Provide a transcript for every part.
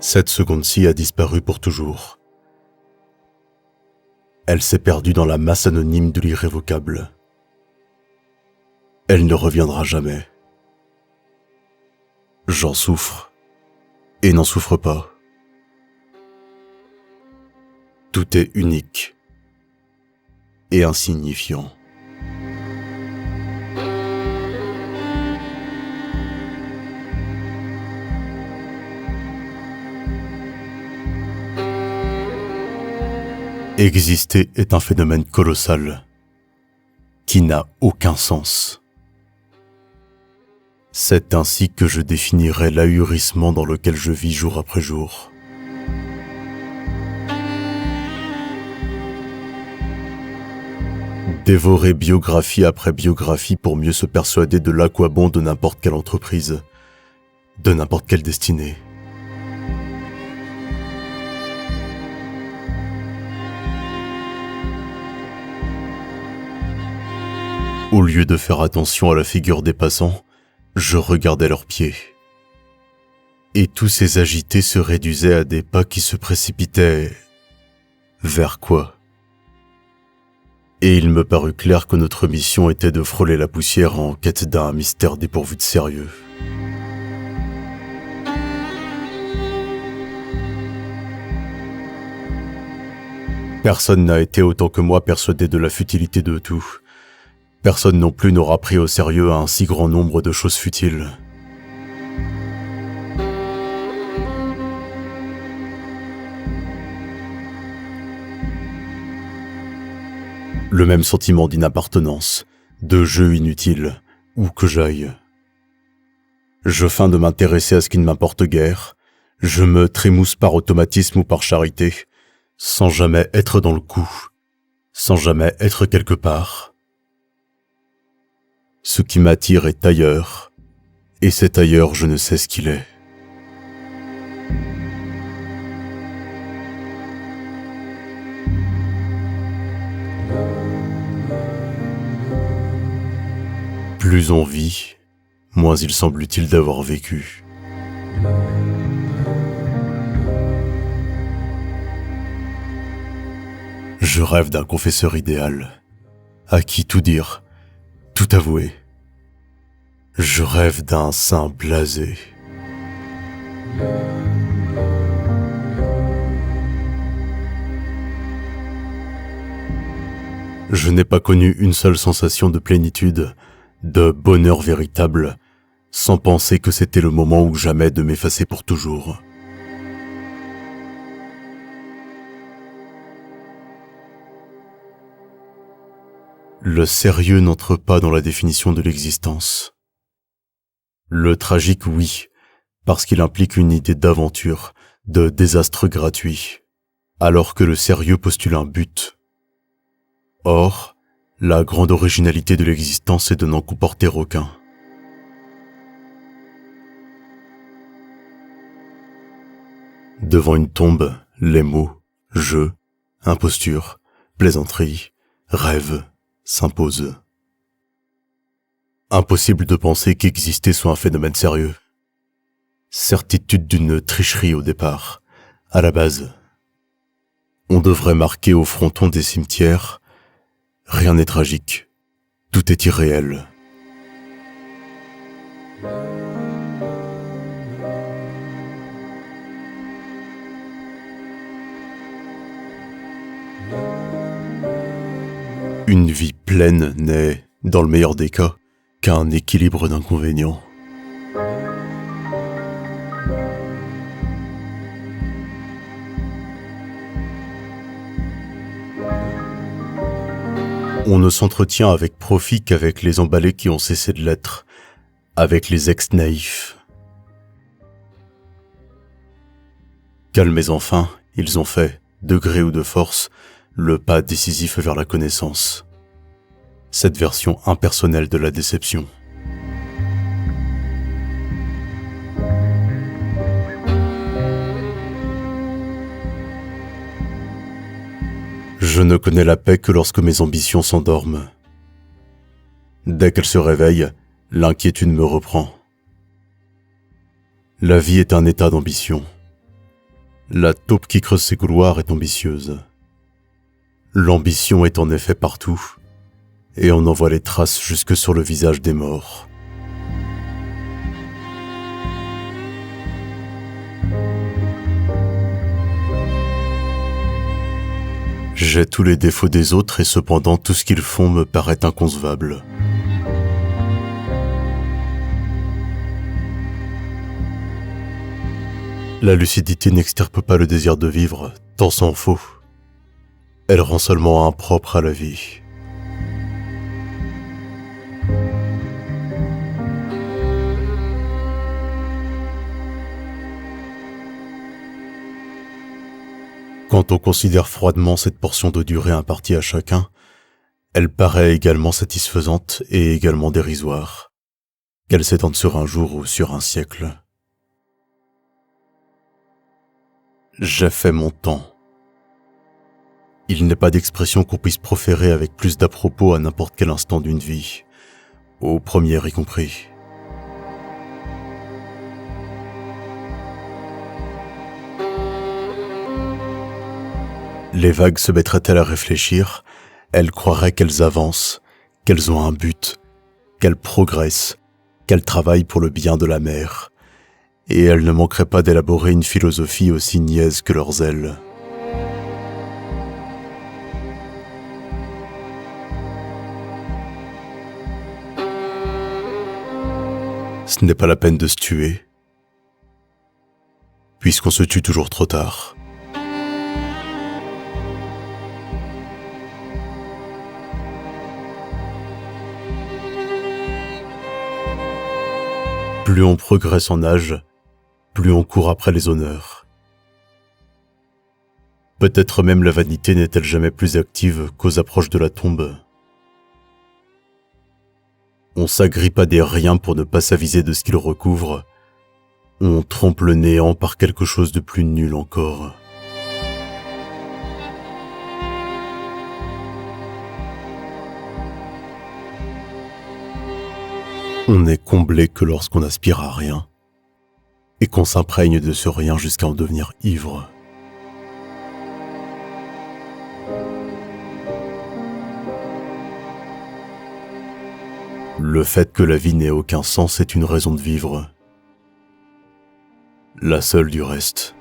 Cette seconde-ci a disparu pour toujours. Elle s'est perdue dans la masse anonyme de l'irrévocable. Elle ne reviendra jamais. J'en souffre et n'en souffre pas. Tout est unique et insignifiant. Exister est un phénomène colossal qui n'a aucun sens. C'est ainsi que je définirais l'ahurissement dans lequel je vis jour après jour. Dévorer biographie après biographie pour mieux se persuader de l'aquabon de n'importe quelle entreprise, de n'importe quelle destinée. Au lieu de faire attention à la figure des passants, je regardais leurs pieds. Et tous ces agités se réduisaient à des pas qui se précipitaient... vers quoi? Et il me parut clair que notre mission était de frôler la poussière en quête d'un mystère dépourvu de sérieux. Personne n'a été autant que moi persuadé de la futilité de tout. Personne non plus n'aura pris au sérieux un si grand nombre de choses futiles. Le même sentiment d'inappartenance, de jeu inutile, où que j'aille. Je feins de m'intéresser à ce qui ne m'importe guère, je me trémousse par automatisme ou par charité, sans jamais être dans le coup, sans jamais être quelque part. Ce qui m'attire est ailleurs, et cet ailleurs je ne sais ce qu'il est. Plus on vit, moins il semble utile d'avoir vécu. Je rêve d'un confesseur idéal, à qui tout dire, tout avouer. Je rêve d'un saint blasé. Je n'ai pas connu une seule sensation de plénitude, de bonheur véritable, sans penser que c'était le moment ou jamais de m'effacer pour toujours. Le sérieux n'entre pas dans la définition de l'existence. Le tragique, oui, parce qu'il implique une idée d'aventure, de désastre gratuit, alors que le sérieux postule un but. Or, la grande originalité de l'existence est de n'en comporter aucun. Devant une tombe, les mots, jeu, imposture, plaisanterie, rêve s'imposent. Impossible de penser qu'exister soit un phénomène sérieux. Certitude d'une tricherie au départ, à la base. On devrait marquer au fronton des cimetières: rien n'est tragique, tout est irréel. Une vie pleine n'est, dans le meilleur des cas, qu'un équilibre d'inconvénients. On ne s'entretient avec profit qu'avec les emballés qui ont cessé de l'être, avec les ex-naïfs. Calmez enfin, ils ont fait, de gré ou de force, le pas décisif vers la connaissance. Cette version impersonnelle de la déception. Je ne connais la paix que lorsque mes ambitions s'endorment. Dès qu'elles se réveillent, l'inquiétude me reprend. La vie est un état d'ambition. La taupe qui creuse ses couloirs est ambitieuse. L'ambition est en effet partout, et on en voit les traces jusque sur le visage des morts. J'ai tous les défauts des autres et cependant tout ce qu'ils font me paraît inconcevable. La lucidité n'extirpe pas le désir de vivre, tant s'en faut. Elle rend seulement impropre à la vie. Quand on considère froidement cette portion de durée impartie à chacun, elle paraît également satisfaisante et également dérisoire, qu'elle s'étende sur un jour ou sur un siècle. J'ai fait mon temps. Il n'est pas d'expression qu'on puisse proférer avec plus d'à-propos à n'importe quel instant d'une vie, au premier y compris. Les vagues se mettraient-elles à réfléchir, elles croiraient qu'elles avancent, qu'elles ont un but, qu'elles progressent, qu'elles travaillent pour le bien de la mer, et elles ne manqueraient pas d'élaborer une philosophie aussi niaise que leurs ailes. Ce n'est pas la peine de se tuer, puisqu'on se tue toujours trop tard. Plus on progresse en âge, plus on court après les honneurs. Peut-être même la vanité n'est-elle jamais plus active qu'aux approches de la tombe. On s'agrippe à des riens pour ne pas s'aviser de ce qu'ils recouvrent. On trompe le néant par quelque chose de plus nul encore. On n'est comblé que lorsqu'on aspire à rien, et qu'on s'imprègne de ce rien jusqu'à en devenir ivre. Le fait que la vie n'ait aucun sens est une raison de vivre. La seule du reste.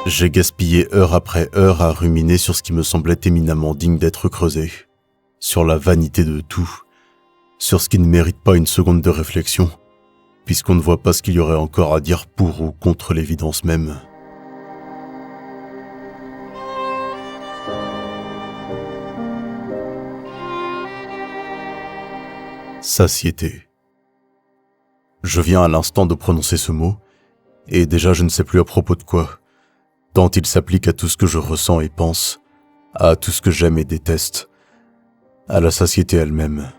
J'ai gaspillé heure après heure à ruminer sur ce qui me semblait éminemment digne d'être creusé, sur la vanité de tout, sur ce qui ne mérite pas une seconde de réflexion, puisqu'on ne voit pas ce qu'il y aurait encore à dire pour ou contre l'évidence même. Satiété. Je viens à l'instant de prononcer ce mot, et déjà je ne sais plus à propos de quoi, tant il s'applique à tout ce que je ressens et pense, à tout ce que j'aime et déteste, à la satiété elle-même.